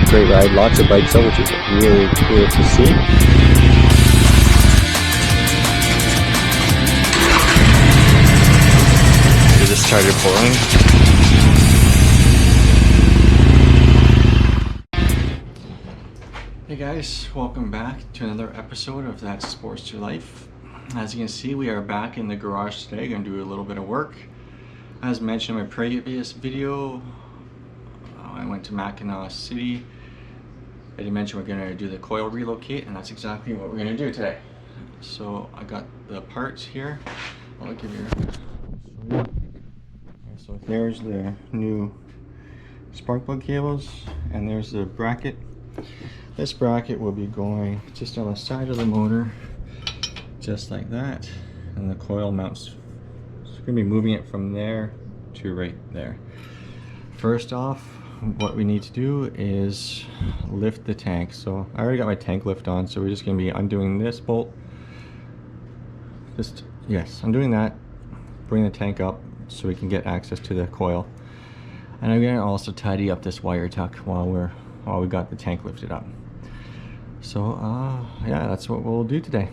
great ride, lots of bikes out, which is really cool to see. We just started pouring. Hey guys, welcome back to another episode of That Sportster Life. As you can see, we are back in the garage today, going to do a little bit of work. As mentioned in my previous video, I went to Mackinac City. I did mention we're going to do the coil relocate, and that's exactly what we're going to do today. So I got the parts here. I'll give you. So there's the new spark plug cables, and there's the bracket. This bracket will be going just on the side of the motor, just like that, and the coil mounts. So we're going to be moving it from there to right there. First off, what we need to do is lift the tank. So I already got my tank lift on, so we're just going to be undoing this bolt. Undoing that, bring the tank up so we can get access to the coil. And I'm going to also tidy up this wire tuck while we got the tank lifted up. So yeah, that's what we'll do today.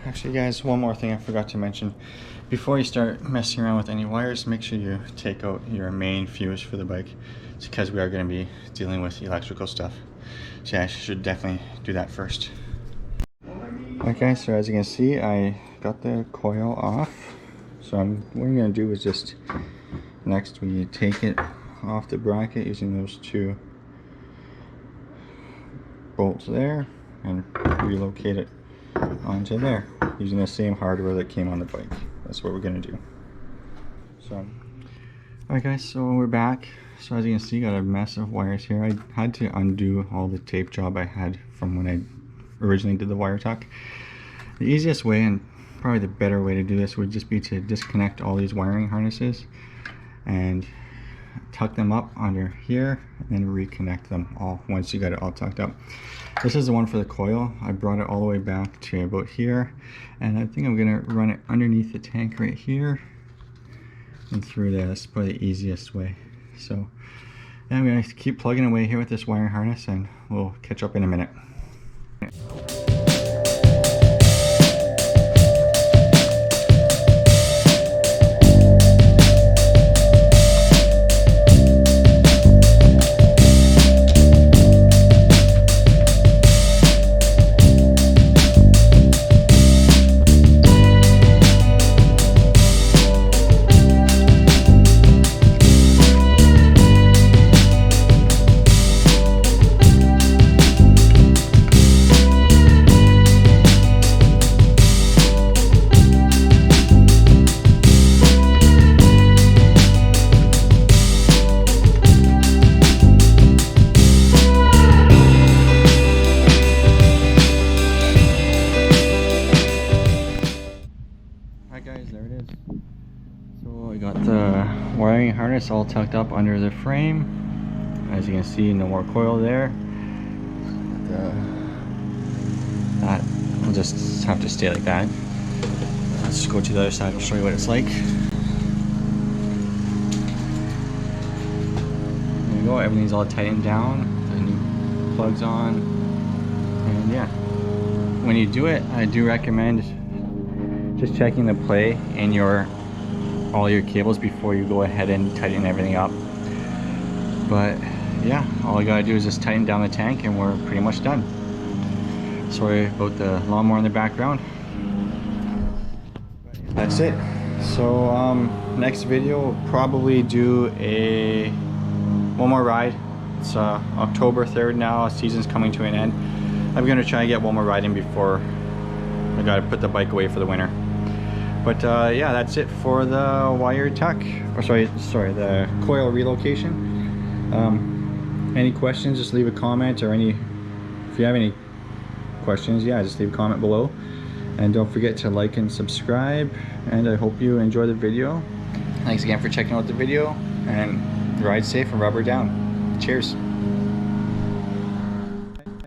Actually guys, one more thing I forgot to mention. Before you start messing around with any wires, make sure you take out your main fuse for the bike. It's because we are going to be dealing with electrical stuff. So yeah, I should definitely do that first. Okay, so as you can see, I got the coil off. So what I'm going to do is just, next we take it off the bracket using those two bolts there and relocate it onto there using the same hardware that came on the bike. That's what we're gonna do. So alright guys, so we're back. So as you can see, got a mess of wires here. I had to undo all the tape job I had from when I originally did the wire tuck. The easiest way, and probably the better way to do this, would just be to disconnect all these wiring harnesses and tuck them up under here and then reconnect them all once you got it all tucked up. This is the one for the coil. I brought it all the way back to about here, and I think I'm gonna run it underneath the tank right here and through there. That's probably the easiest way. So yeah, I'm gonna keep plugging away here with this wiring harness, and we'll catch up in a minute. Guys, there it is. So I got the wiring harness all tucked up under the frame. As you can see, no more coil there. That will just have to stay like that. Let's go to the other side and show you what it's like. There you go, everything's all tightened down, the new plugs on, and yeah. When you do it, I do recommend just checking the play in all your cables before you go ahead and tighten everything up. But yeah, all you gotta do is just tighten down the tank and we're pretty much done. Sorry about the lawnmower in the background. That's it. So next video we'll probably do one more ride. It's October 3rd now, season's coming to an end. I'm gonna try and get one more ride in before I gotta put the bike away for the winter. But yeah, that's it for the wire tuck, or sorry, the coil relocation. Any questions, just leave a comment, or if you have any questions, yeah, just leave a comment below. And don't forget to like and subscribe, and I hope you enjoy the video. Thanks again for checking out the video, and ride safe and rubber down. Cheers.